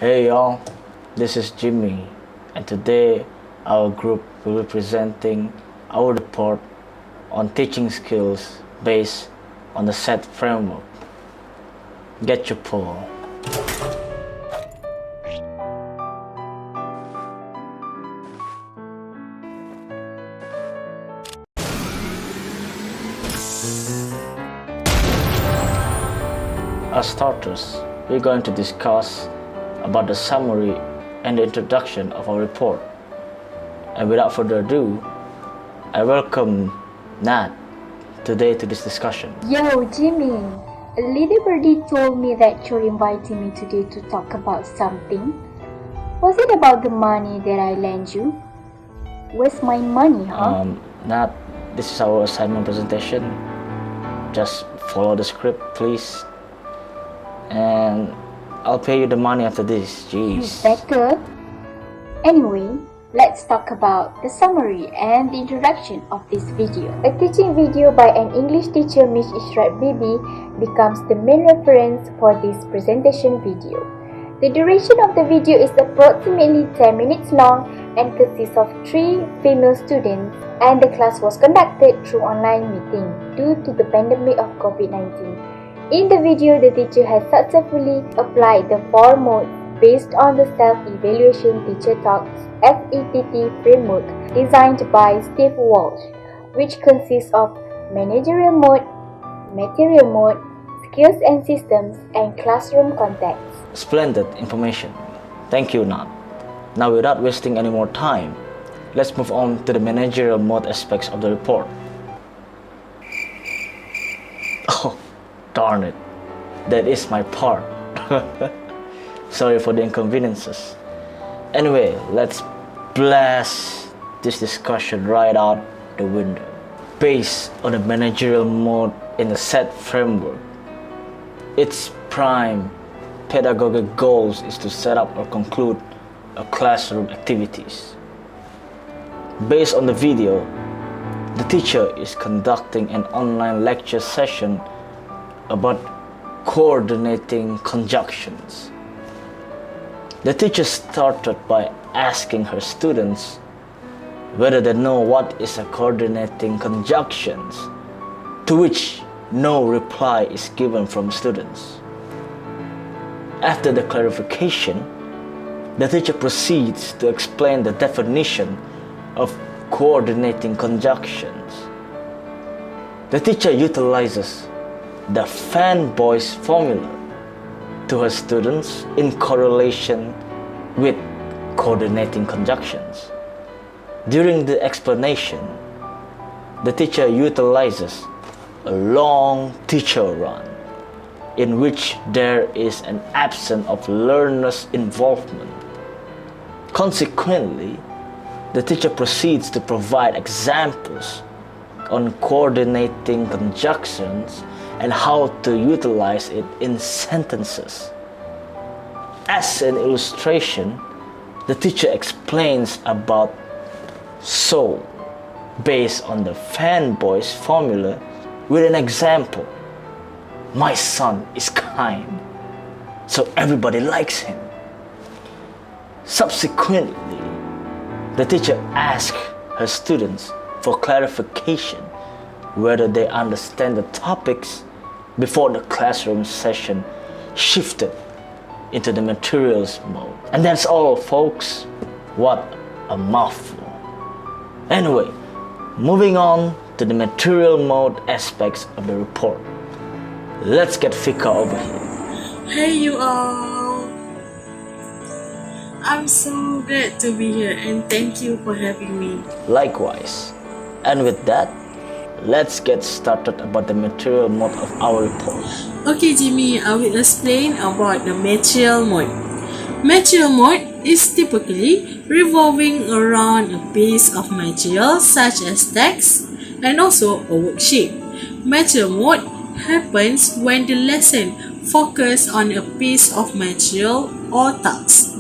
Hey y'all, this is Jimmy, and today our group will be presenting our report on teaching skills based on the SETT framework. Get your poll. As starters, we're going to discuss about the summary and the introduction of our report. And without further ado, I welcome Nat today to this discussion. Yo, Jimmy! A little birdie told me that you're inviting me today to talk about something. Was it about the money that I lent you? Where's my money, huh? Nat, this is our assignment presentation. Just follow the script, please. And I'll pay you the money after this, jeez. Better. Anyway, let's talk about the summary and the introduction of this video. A teaching video by an English teacher, Miss ISHRATT BIBI, becomes the main reference for this presentation video. The duration of the video is approximately 10 minutes long and consists of 3 female students, and the class was conducted through online meeting due to the pandemic of COVID-19. In the video, the teacher has successfully applied the 4 modes based on the Self-Evaluation Teacher Talks SETT framework designed by Steve Walsh, which consists of Managerial Mode, Material Mode, Skills and Systems, and Classroom Context. Splendid information. Thank you, Nat. Now, without wasting any more time, let's move on to the managerial mode aspects of the report. Oh, darn it. That is my part. Sorry for the inconveniences. Anyway, let's blast this discussion right out the window. Based on the managerial mode in the SETT framework, its prime pedagogic goals is to set up or conclude a classroom activities. Based on the video, the teacher is conducting an online lecture session about coordinating conjunctions. The teacher started by asking her students whether they know what is a coordinating conjunctions, to which no reply is given from students. After the clarification, the teacher proceeds to explain the definition of coordinating conjunctions. The teacher utilizes the fanboys formula to her students in correlation with coordinating conjunctions. During the explanation, the teacher utilizes a long teacher run in which there is an absence of learners' involvement. Consequently, the teacher proceeds to provide examples on coordinating conjunctions and how to utilize it in sentences. As an illustration, the teacher explains about soul based on the fanboys formula with an example. My son is kind, so everybody likes him. Subsequently, the teacher asks her students for clarification whether they understand the topics before the classroom session shifted into the materials mode. And that's all, folks. What a mouthful. Anyway, moving on to the material mode aspects of the report. Let's get Fika over here. Hey you all! I'm so glad to be here and thank you for having me. Likewise. And with that, let's get started about the material mode of our report. Okay Jimmy, I will explain about the material mode. Material mode is typically revolving around a piece of material such as text and also a worksheet. Material mode happens when the lesson focuses on a piece of material or task.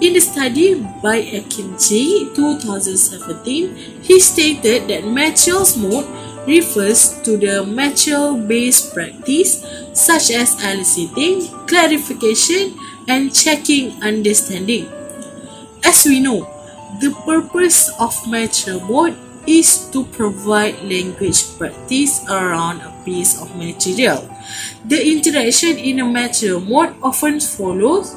In the study by Kim Ji 2017, he stated that materials mode refers to the material-based practice such as eliciting, clarification, and checking understanding. As we know, the purpose of material mode is to provide language practice around a piece of material. The interaction in a material mode often follows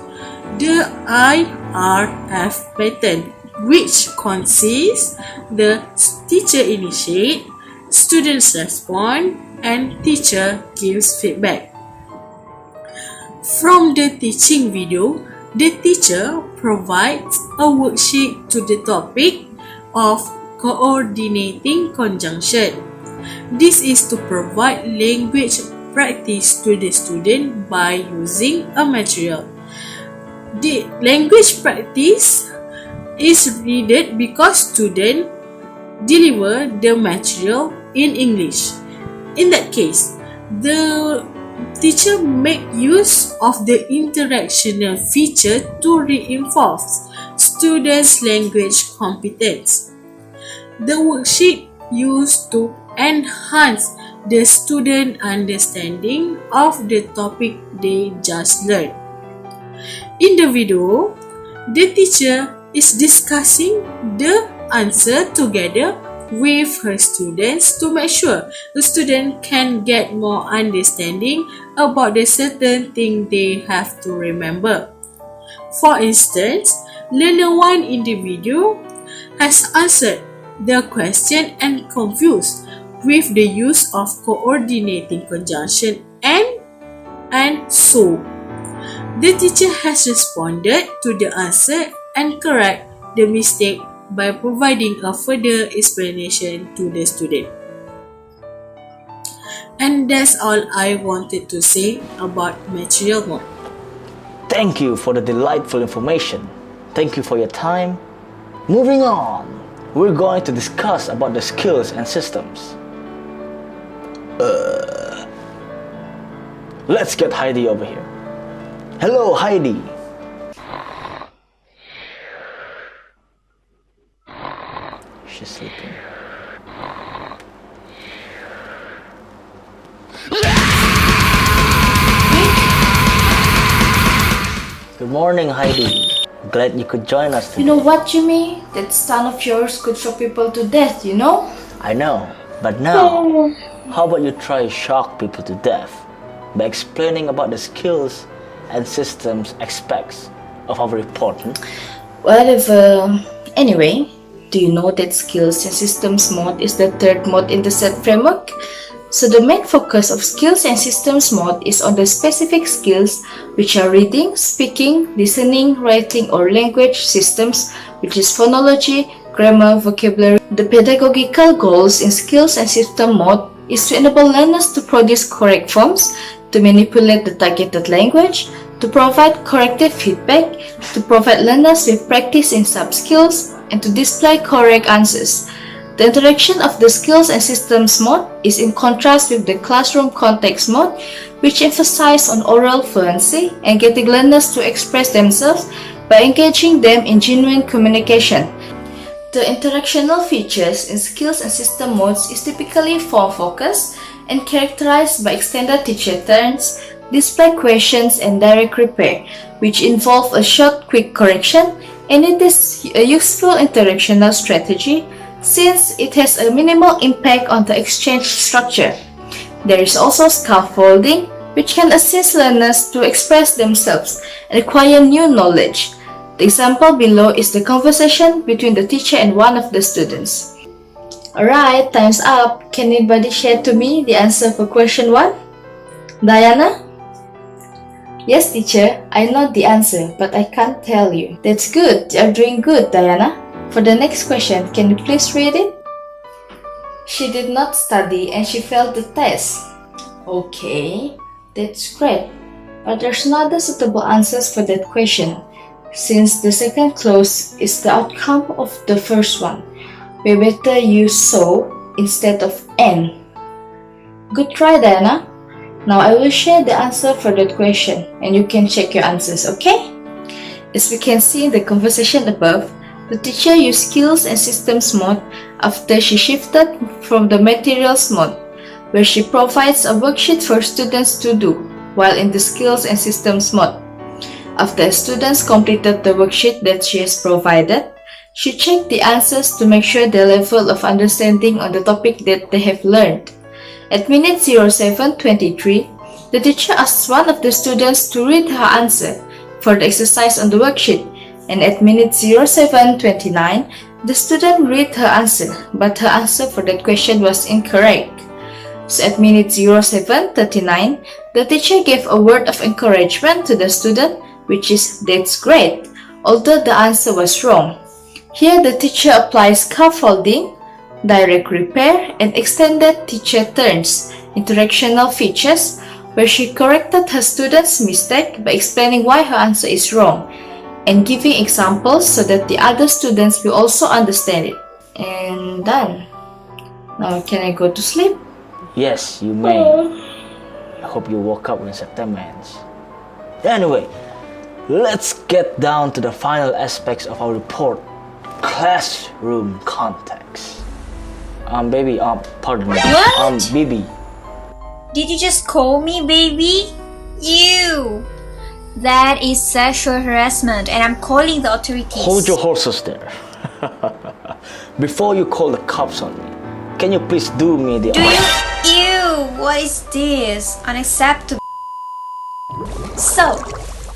the IRF pattern, which consists the teacher initiate, students respond, and teacher gives feedback. From the teaching video, the teacher provides a worksheet to the topic of coordinating conjunction. This is to provide language practice to the student by using a material. The language practice is needed because students deliver the material in English. In that case, the teacher make use of the interactional feature to reinforce students' language competence. The worksheet used to enhance the student understanding of the topic they just learned. In the video, the teacher is discussing the answer together with her students to make sure the student can get more understanding about the certain thing they have to remember. For instance, learner 1 in the video has answered the question and confused with the use of coordinating conjunction and so. The teacher has responded to the answer and correct the mistake by providing a further explanation to the student. And that's all I wanted to say about material mode. Thank you for the delightful information. Thank you for your time. Moving on, we're going to discuss about the skills and systems. Let's get Heidi over here. Hello, Heidi. She's sleeping. Good morning, Heidi. Glad you could join us today. You know what, Jimmy? That stun of yours could shock people to death, you know? I know, but now, how about you try shock people to death by explaining about the skills and systems aspects of our report? Well, anyway, do you know that skills and systems mode is the third mode in the SETT framework? So the main focus of skills and systems mode is on the specific skills which are reading, speaking, listening, writing or language systems, which is phonology, grammar, vocabulary. The pedagogical goals in skills and system mode is to enable learners to produce correct forms, to manipulate the targeted language, to provide corrective feedback, to provide learners with practice in sub-skills, and to display correct answers. The interaction of the skills and systems mode is in contrast with the classroom context mode, which emphasizes on oral fluency and getting learners to express themselves by engaging them in genuine communication. The interactional features in skills and system modes is typically form-focused and characterized by extended teacher turns, display questions, and direct repair, which involve a short, quick correction, and it is a useful interactional strategy since it has a minimal impact on the exchange structure. There is also scaffolding, which can assist learners to express themselves and acquire new knowledge. The example below is the conversation between the teacher and one of the students. Alright, time's up. Can anybody share to me the answer for question 1? Diana? Yes, teacher, I know the answer, but I can't tell you. That's good. You're doing good, Diana. For the next question, can you please read it? She did not study and she failed the test. Okay, that's great. But there's no other suitable answers for that question, since the second clause is the outcome of the first one. We better use so instead of and. Good try, Diana. Now I will share the answer for that question and you can check your answers, okay? As we can see in the conversation above, the teacher used skills and systems mode after she shifted from the materials mode, where she provides a worksheet for students to do, while in the skills and systems mode. After students completed the worksheet that she has provided, she checked the answers to make sure their level of understanding on the topic that they have learned. At minute 07:23, the teacher asked one of the students to read her answer for the exercise on the worksheet, and at minute 07:29, the student read her answer, but her answer for that question was incorrect. So at minute 07:39, the teacher gave a word of encouragement to the student, which is "that's great," although the answer was wrong. Here the teacher applies scaffolding, direct repair, and extended teacher turns, interactional features, where she corrected her student's mistake by explaining why her answer is wrong and giving examples so that the other students will also understand it. And done. Now can I go to sleep? Yes, you may. I hope you woke up when September ends. Anyway, let's get down to the final aspects of our report. Classroom context. Baby, pardon me. What? BIBI. Did you just call me baby? You! That is sexual harassment and I'm calling the authorities. Hold your horses there. Before you call the cops on me, can you please do me the honor? Ew! What is this? Unacceptable. So,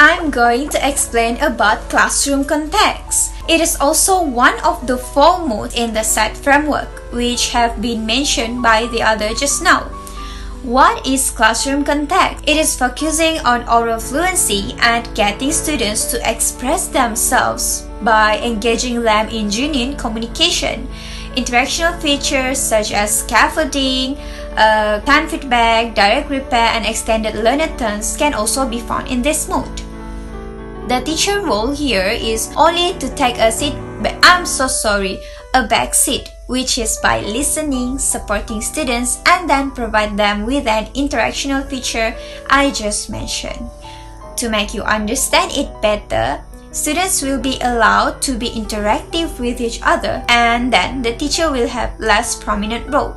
I'm going to explain about classroom context. It is also one of the 4 modes in the SETT framework, which have been mentioned by the other just now. What is classroom context? It is focusing on oral fluency and getting students to express themselves by engaging them in genuine communication. Interactional features such as scaffolding, time feedback, direct repair, and extended learner turns can also be found in this mode. The teacher role here is only to take a back seat, which is by listening, supporting students, and then provide them with an interactional feature I just mentioned. To make you understand it better, students will be allowed to be interactive with each other, and then the teacher will have less prominent role.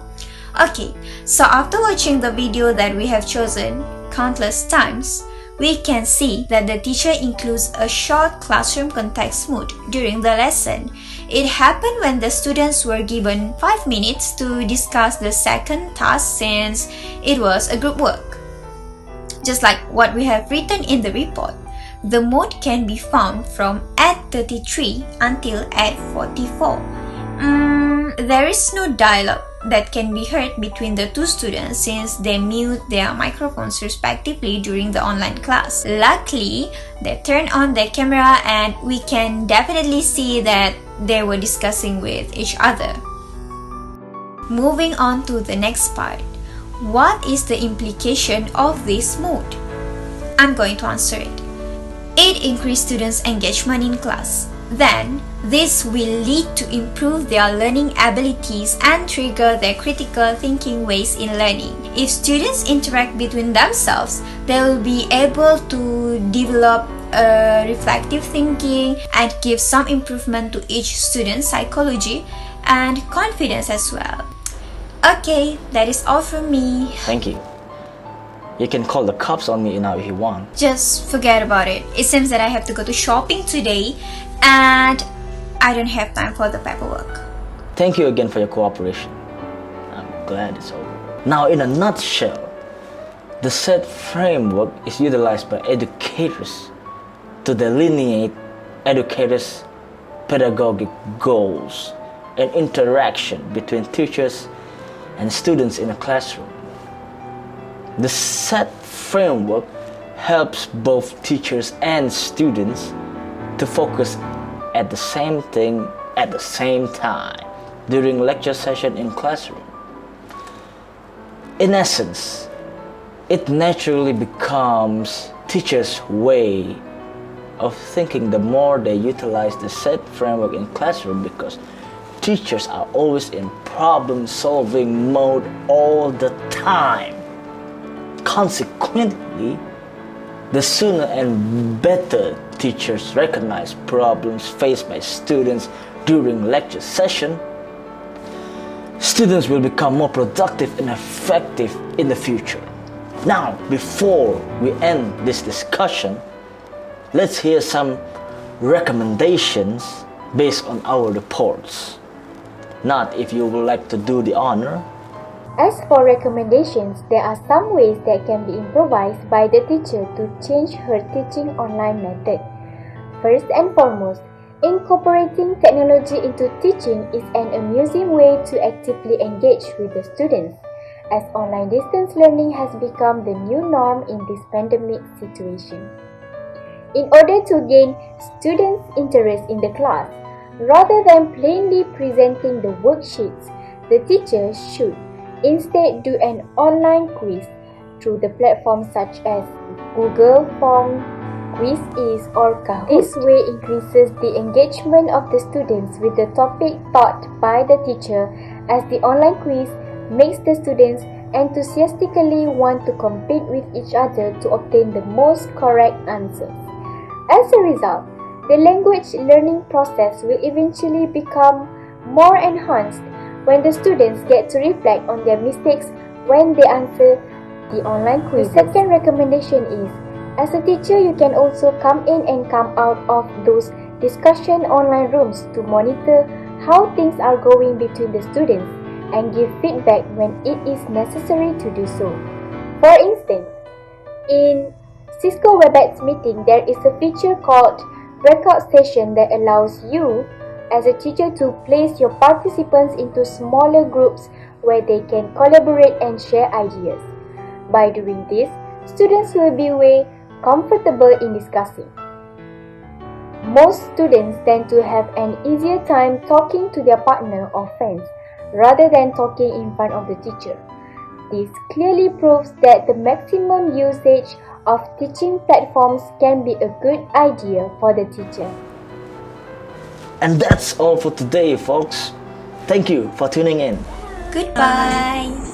Okay, so after watching the video that we have chosen countless times, we can see that the teacher includes a short classroom context mode during the lesson. It happened when the students were given 5 minutes to discuss the second task since it was a group work. Just like what we have written in the report, the mode can be found from 8:33 until 8:44. There is no dialogue that can be heard between the 2 students since they mute their microphones respectively during the online class. Luckily, they turned on their camera and we can definitely see that they were discussing with each other. Moving on to the next part. What is the implication of this mode? I'm going to answer it. It increases students' engagement in class. Then, this will lead to improve their learning abilities and trigger their critical thinking ways in learning. If students interact between themselves, they will be able to develop reflective thinking and give some improvement to each student's psychology and confidence as well. Okay, that is all from me. Thank you. You can call the cops on me now if you want. Just forget about it. It seems that I have to go to shopping today and I don't have time for the paperwork. Thank you again for your cooperation. I'm glad it's over. Now, in a nutshell, the SETT framework is utilized by educators to delineate educators' pedagogic goals and interaction between teachers and students in a classroom. The SETT framework helps both teachers and students to focus at the same thing at the same time during lecture session in classroom. In essence, it naturally becomes teachers' way of thinking the more they utilize the SETT framework in classroom, because teachers are always in problem-solving mode all the time. Consequently, the sooner and better teachers recognize problems faced by students during lecture session, students will become more productive and effective in the future. Now, before we end this discussion, let's hear some recommendations based on our reports. Not if you would like to do the honor. As for recommendations, there are some ways that can be improvised by the teacher to change her teaching online method. First and foremost, incorporating technology into teaching is an amusing way to actively engage with the students, as online distance learning has become the new norm in this pandemic situation. In order to gain students' interest in the class, rather than plainly presenting the worksheets, the teacher should instead do an online quiz through the platforms such as Google Form, Quiz or Kahoot. This way increases the engagement of the students with the topic taught by the teacher, as the online quiz makes the students enthusiastically want to compete with each other to obtain the most correct answers. As a result, the language learning process will eventually become more enhanced when the students get to reflect on their mistakes when they answer the online quiz. The second recommendation is, as a teacher, you can also come in and come out of those discussion online rooms to monitor how things are going between the students and give feedback when it is necessary to do so. For instance, in Cisco WebEx meeting, there is a feature called Breakout Session that allows you as a teacher to place your participants into smaller groups where they can collaborate and share ideas. By doing this, students will be way comfortable in discussing. Most students tend to have an easier time talking to their partner or friends rather than talking in front of the teacher. This clearly proves that the maximum usage of teaching platforms can be a good idea for the teacher. And that's all for today, folks. Thank you for tuning in. Goodbye.